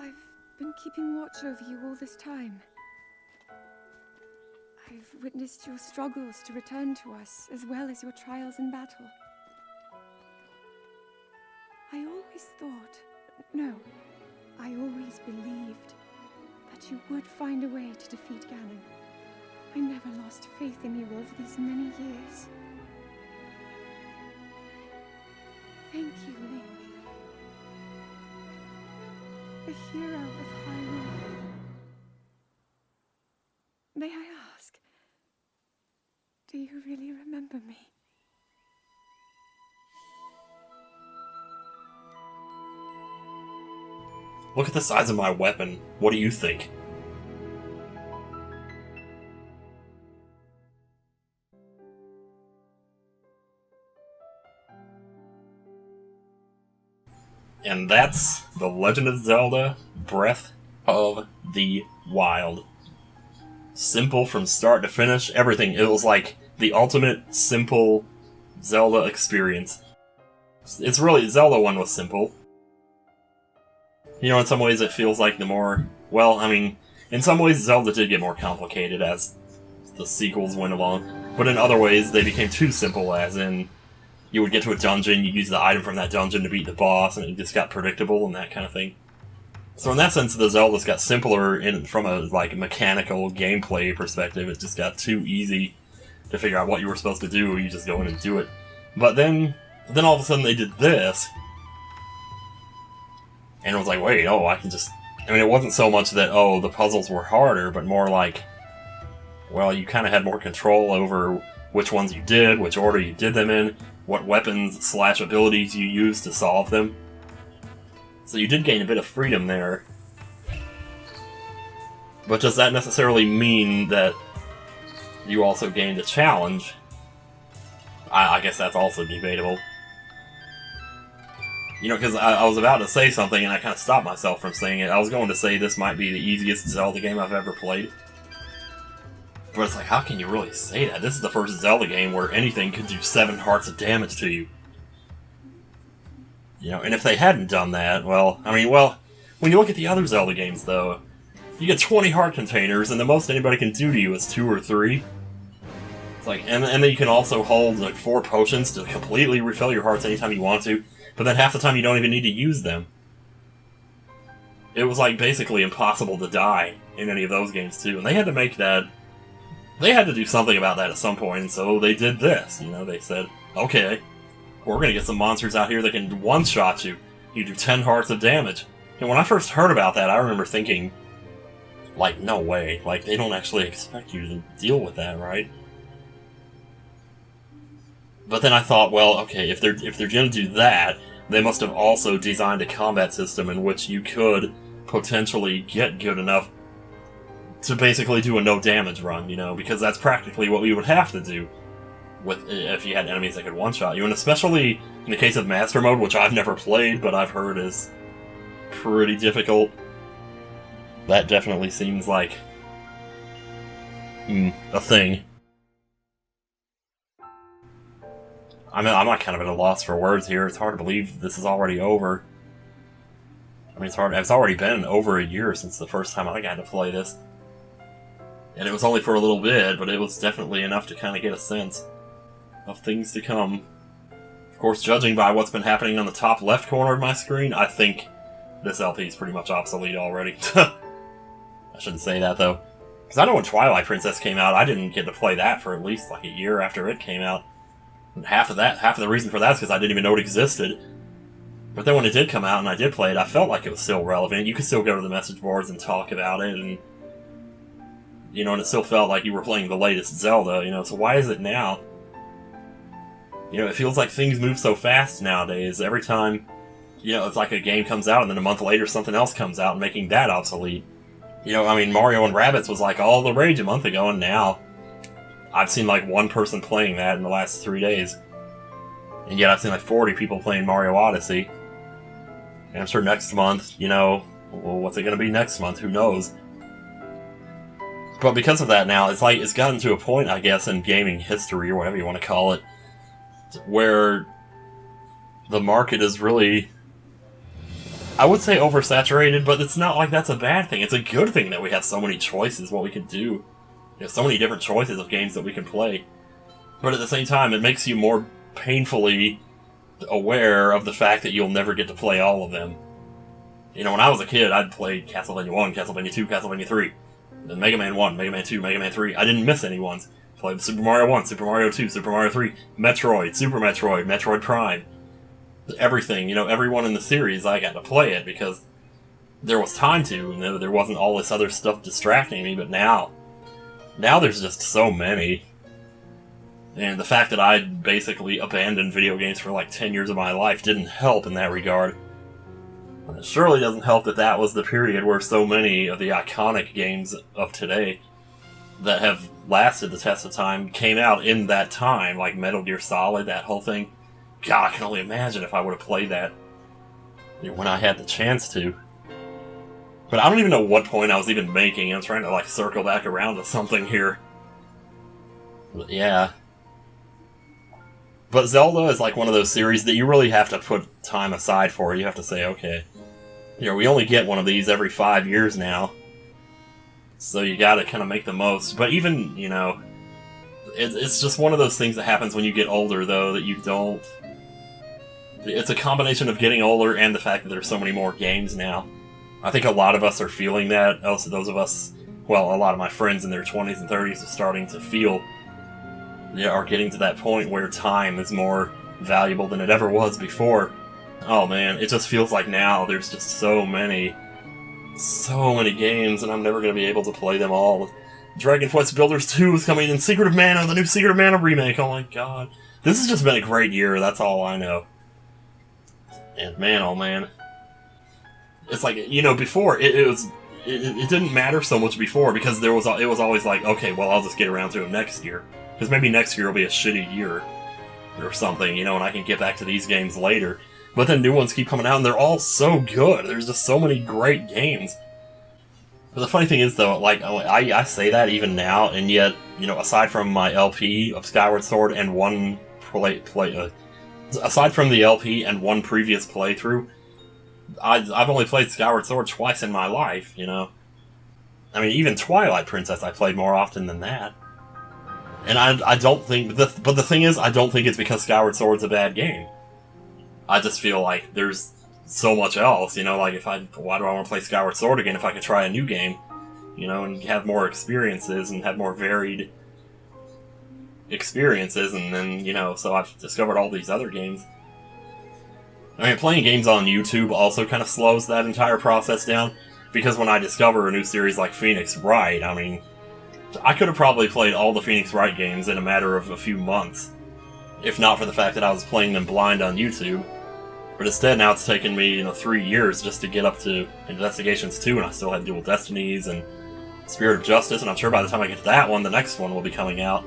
I've been keeping watch over you all this time. I've witnessed your struggles to return to us, as well as your trials in battle. I always thought, no, I always believed that you would find a way to defeat Ganon. I never lost faith in you over these many years. Thank you, Link. The hero of Hyrule. May I ask, do you really remember me?
Look at the size of my weapon. What do you think? And that's The Legend of Zelda Breath of the Wild. Simple from start to finish, everything. It was like the ultimate simple Zelda experience. It's really, Zelda 1 was simple. You know, in some ways it feels like the more, well, I mean, in some ways Zelda did get more complicated as the sequels went along, but in other ways they became too simple, as in, you would get to a dungeon, you use the item from that dungeon to beat the boss, and it just got predictable and that kind of thing. So in that sense, the Zeldas got simpler from a, like, mechanical gameplay perspective. It just got too easy to figure out what you were supposed to do, you just go in and do it. But then all of a sudden they did this, and it was like, wait, oh, I can just... I mean, it wasn't so much that, oh, the puzzles were harder, but more like, well, you kind of had more control over which ones you did, which order you did them in, what weapons / abilities you used to solve them. So you did gain a bit of freedom there. But does that necessarily mean that you also gained a challenge? I guess that's also debatable. You know, because I was about to say something and I kind of stopped myself from saying it. I was going to say this might be the easiest Zelda game I've ever played. But it's like, how can you really say that? This is the first Zelda game where anything could do 7 hearts of damage to you. You know, and if they hadn't done that, well, I mean, well, when you look at the other Zelda games, though, you get 20 heart containers, and the most anybody can do to you is 2 or 3. It's like, and then you can also hold, like, 4 potions to completely refill your hearts anytime you want to, but then half the time you don't even need to use them. It was, like, basically impossible to die in any of those games, too, and they had to make that... They had to do something about that at some point, and so they did this, you know, they said, okay, we're gonna get some monsters out here that can one-shot you. You do 10 hearts of damage. And when I first heard about that, I remember thinking, like, no way, like, they don't actually expect you to deal with that, right? But then I thought, well, okay, if they're gonna do that, they must have also designed a combat system in which you could potentially get good enough to basically do a no-damage run, you know, because that's practically what we would have to do with if you had enemies that could one-shot you, and especially in the case of Master Mode, which I've never played, but I've heard is pretty difficult. That definitely seems like a thing. I'm like kind of at a loss for words here. It's hard to believe this is already over. I mean, it's already been over a year since the first time I got to play this. And it was only for a little bit, but it was definitely enough to kind of get a sense of things to come. Of course, judging by what's been happening on the top left corner of my screen, I think this LP is pretty much obsolete already. I shouldn't say that, though. Because I know when Twilight Princess came out, I didn't get to play that for at least like a year after it came out. And half of the reason for that is because I didn't even know it existed. But then when it did come out and I did play it, I felt like it was still relevant. You could still go to the message boards and talk about it, and and it still felt like you were playing the latest Zelda, so why is it now? It feels like things move so fast nowadays. Every time, it's like a game comes out and then a month later something else comes out, making that obsolete. Mario and Rabbids was like all the rage a month ago, and now I've seen like one person playing that in the last 3 days. And yet I've seen like 40 people playing Mario Odyssey. And I'm sure next month, well, what's it going to be next month? Who knows? But because of that now, it's gotten to a point, I guess, in gaming history, or whatever you want to call it, where the market is really, I would say, oversaturated, but it's not like that's a bad thing. It's a good thing that we have so many choices, what we can do. So many different choices of games that we can play. But at the same time, it makes you more painfully aware of the fact that you'll never get to play all of them. When I was a kid, I'd played Castlevania 1, Castlevania 2, Castlevania 3, then Mega Man 1, Mega Man 2, Mega Man 3. I didn't miss any ones. Played Super Mario 1, Super Mario 2, Super Mario 3, Metroid, Super Metroid, Metroid Prime. Everything, everyone in the series, I got to play it because there was time to, and there wasn't all this other stuff distracting me, but now there's just so many. And the fact that I basically abandoned video games for like 10 years of my life didn't help in that regard. And it surely doesn't help that that was the period where so many of the iconic games of today that have lasted the test of time came out in that time, like Metal Gear Solid, that whole thing. God, I can only imagine if I would have played that when I had the chance to. But I don't even know what point I was even making. I'm trying to like circle back around to something here. But yeah. But Zelda is like one of those series that you really have to put time aside for. You have to say, okay, we only get one of these every 5 years now. So you gotta kind of make the most. But even, it's just one of those things that happens when you get older, though, that you don't... It's a combination of getting older and the fact that there's so many more games now. I think a lot of us are feeling that. Also, those of us, well, a lot of my friends in their 20s and 30s are starting to feel, are getting to that point where time is more valuable than it ever was before. Oh man, it just feels like now there's just so many games, and I'm never going to be able to play them all. Dragon Quest Builders 2 is coming in, Secret of Mana, the new Secret of Mana remake, oh my god. This has just been a great year, that's all I know. And man, oh man. It's like, before, it didn't matter so much before, because it was always like, okay, well, I'll just get around to it next year. Because maybe next year will be a shitty year, or something, and I can get back to these games later. But then new ones keep coming out, and they're all so good. There's just so many great games. But the funny thing is, though, like, I say that even now, and yet, aside from my LP of Skyward Sword and one aside from the LP and one previous playthrough, I've only played Skyward Sword twice in my life, even Twilight Princess I played more often than that. And I don't think, but the thing is, I don't think it's because Skyward Sword's a bad game. I just feel like there's so much else, like why do I want to play Skyward Sword again if I could try a new game, and have more experiences and have more varied experiences, and then, so I've discovered all these other games. Playing games on YouTube also kind of slows that entire process down, because when I discover a new series like Phoenix Wright, I could have probably played all the Phoenix Wright games in a matter of a few months, if not for the fact that I was playing them blind on YouTube. But instead, now it's taken me, 3 years just to get up to Investigations 2, and I still have Dual Destinies and Spirit of Justice, and I'm sure by the time I get to that one, the next one will be coming out.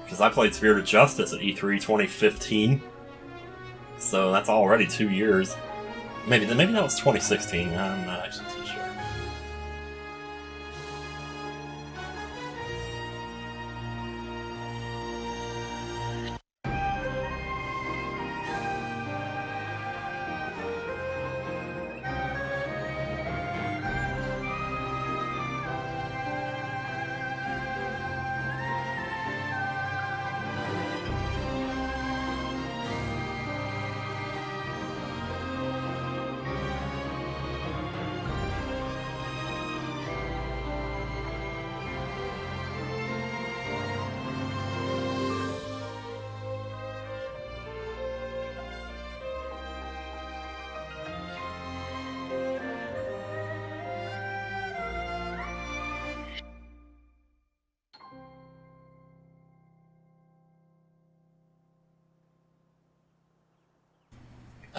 Because I played Spirit of Justice at E3 2015, so that's already 2 years. Maybe that was 2016, I'm not actually too sure.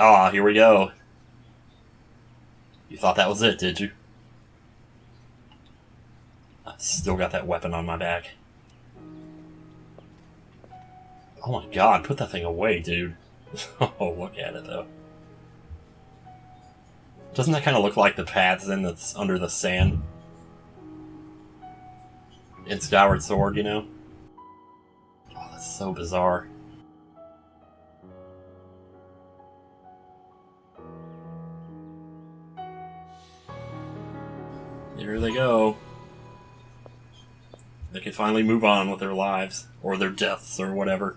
Ah, here we go. You thought that was it, did you? I still got that weapon on my back. Oh my god, put that thing away, dude. Oh, look at it, though. Doesn't that kind of look like the paths that's under the sand? In Skyward Sword, you know? Oh, that's so bizarre. Here they go. They can finally move on with their lives, or their deaths, or whatever.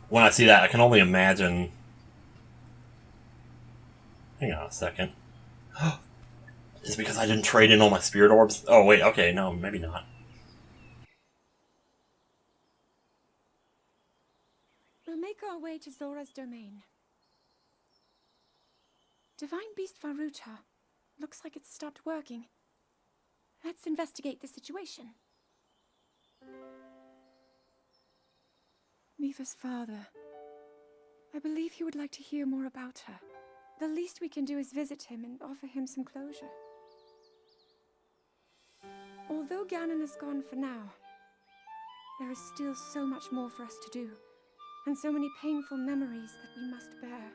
When I see that, I can only imagine... Hang on a second. Is it because I didn't trade in all my spirit orbs? Oh, wait, okay, no, maybe not.
We'll make our way to Zora's domain. Divine Beast Varuta. Looks like it's stopped working. Let's investigate the situation. Miva's father. I believe he would like to hear more about her. The least we can do is visit him and offer him some closure. Although Ganon is gone for now, there is still so much more for us to do, and so many painful memories that we must bear.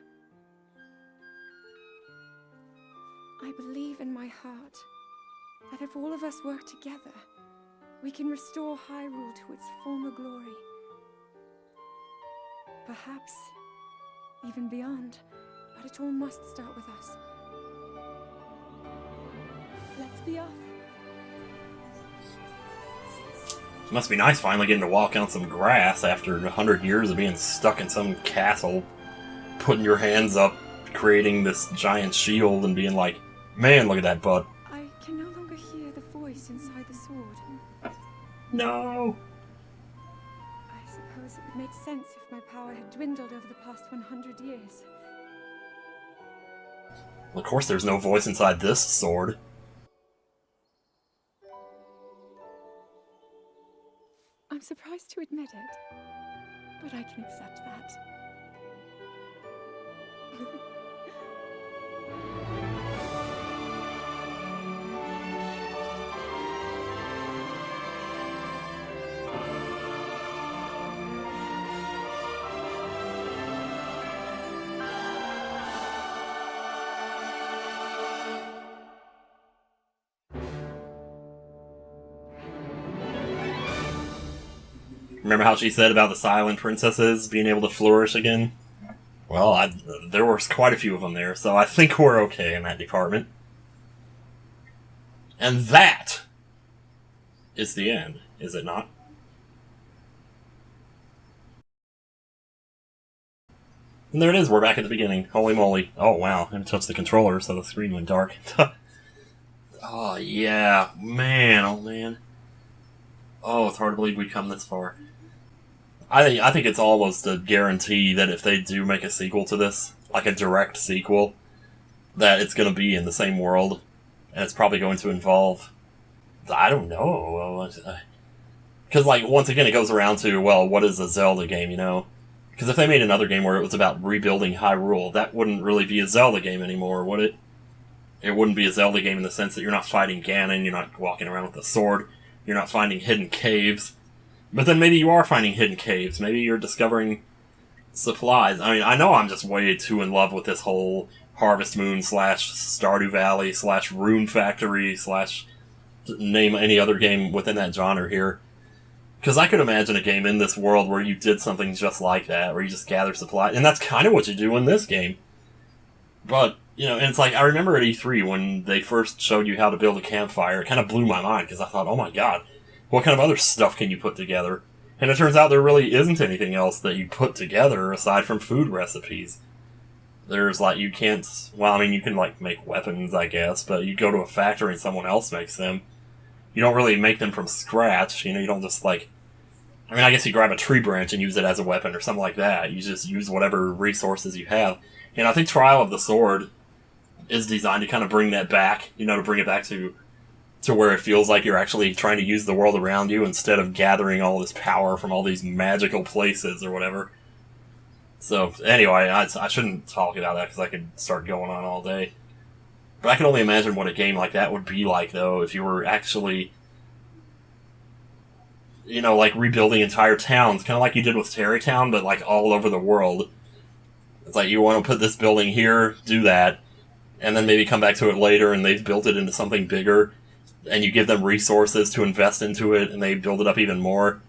I believe in my heart that if all of us work together, we can restore Hyrule to its former glory. Perhaps even beyond, but it all must start with us. Let's be off.
It must be nice finally getting to walk on some grass after 100 years of being stuck in some castle, putting your hands up, creating this giant shield, and being like, man, look at that butt.
I can no longer hear the voice inside the sword.
No!
I suppose it would make sense if my power had dwindled over the past 100 years.
Of course there's no voice inside this sword.
I'm surprised to admit it, but I can accept that.
Remember how she said about the silent princesses being able to flourish again? Well, there were quite a few of them there, so I think we're okay in that department. And that is the end, is it not? And there it is, we're back at the beginning. Holy moly. Oh wow, I haven't touched the controller, so the screen went dark. Oh yeah, man, oh man. Oh, it's hard to believe we've come this far. I think it's almost a guarantee that if they do make a sequel to this, like a direct sequel, that it's going to be in the same world, and it's probably going to involve... I don't know. Because, like, once again, it goes around to, well, what is a Zelda game, you know? Because if they made another game where it was about rebuilding Hyrule, that wouldn't really be a Zelda game anymore, would it? It wouldn't be a Zelda game in the sense that you're not fighting Ganon, you're not walking around with a sword, you're not finding hidden caves. But then maybe you are finding hidden caves. Maybe you're discovering supplies. I mean, I know I'm just way too in love with this whole Harvest Moon / Stardew Valley / Rune Factory / name any other game within that genre here. Because I could imagine a game in this world where you did something just like that, where you just gather supplies. And that's kind of what you do in this game. But, you know, and it's like, I remember at E3 when they first showed you how to build a campfire, it kind of blew my mind, because I thought, oh my god, what kind of other stuff can you put together? And it turns out there really isn't anything else that you put together aside from food recipes. There's like, you can't, well, I mean, you can like make weapons, I guess, but you go to a factory and someone else makes them. You don't really make them from scratch, you know, you don't just like, I mean, I guess you grab a tree branch and use it as a weapon or something like that. You just use whatever resources you have. And I think Trial of the Sword is designed to kind of bring that back, you know, to bring it back to where it feels like you're actually trying to use the world around you instead of gathering all this power from all these magical places or whatever. So, anyway, I shouldn't talk about that because I could start going on all day. But I can only imagine what a game like that would be like, though, if you were actually, you know, like rebuilding entire towns, kind of like you did with Terrytown, but like all over the world. It's like you want to put this building here, do that, and then maybe come back to it later and they've built it into something bigger, and you give them resources to invest into it, and they build it up even more.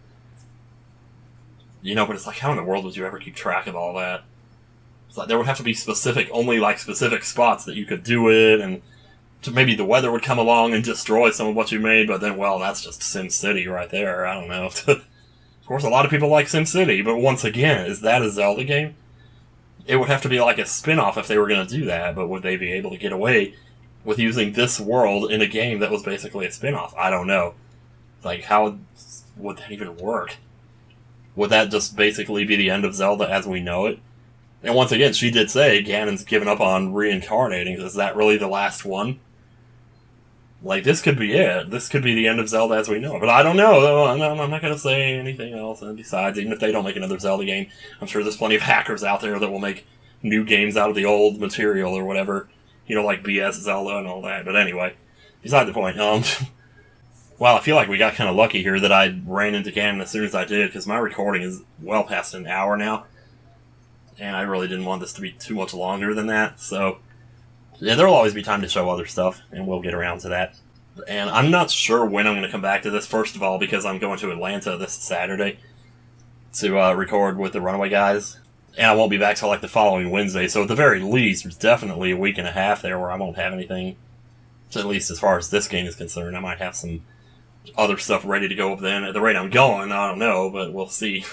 You know, but it's like, how in the world would you ever keep track of all that? It's like there would have to be only like specific spots that you could do it, and maybe the weather would come along and destroy some of what you made, but then, well, that's just SimCity right there. I don't know. Of course, a lot of people like SimCity, but once again, is that a Zelda game? It would have to be like a spin-off if they were going to do that, but would they be able to get away with using this world in a game that was basically a spin-off? I don't know. Like, how would that even work? Would that just basically be the end of Zelda as we know it? And once again, she did say Ganon's given up on reincarnating. Is that really the last one? Like, this could be it. This could be the end of Zelda as we know it. But I don't know, though. I'm not going to say anything else. And besides, even if they don't make another Zelda game, I'm sure there's plenty of hackers out there that will make new games out of the old material or whatever. You know, like BS Zelda and all that. But anyway, beside the point. Well, I feel like we got kind of lucky here that I ran into Ganon as soon as I did, because my recording is well past an hour now. And I really didn't want this to be too much longer than that, so yeah, there'll always be time to show other stuff, and we'll get around to that. And I'm not sure when I'm going to come back to this, first of all, because I'm going to Atlanta this Saturday to record with the Runaway guys, and I won't be back till like the following Wednesday, so at the very least, there's definitely a week and a half there where I won't have anything, at least as far as this game is concerned. I might have some other stuff ready to go up then. At the rate I'm going, I don't know, but we'll see.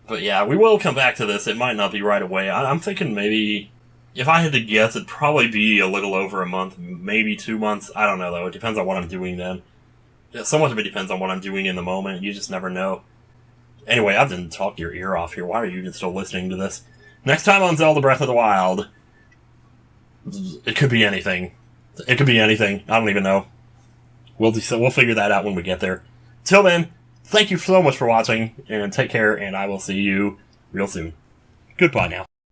But yeah, we will come back to this. It might not be right away. I'm thinking maybe, if I had to guess, it'd probably be a little over a month, maybe 2 months. I don't know, though. It depends on what I'm doing then. Yeah, so much of it depends on what I'm doing in the moment. You just never know. Anyway, I've been talking your ear off here. Why are you even still listening to this? Next time on Zelda Breath of the Wild, it could be anything. It could be anything. I don't even know. We'll figure that out when we get there. Till then, thank you so much for watching, and take care, and I will see you real soon. Goodbye now.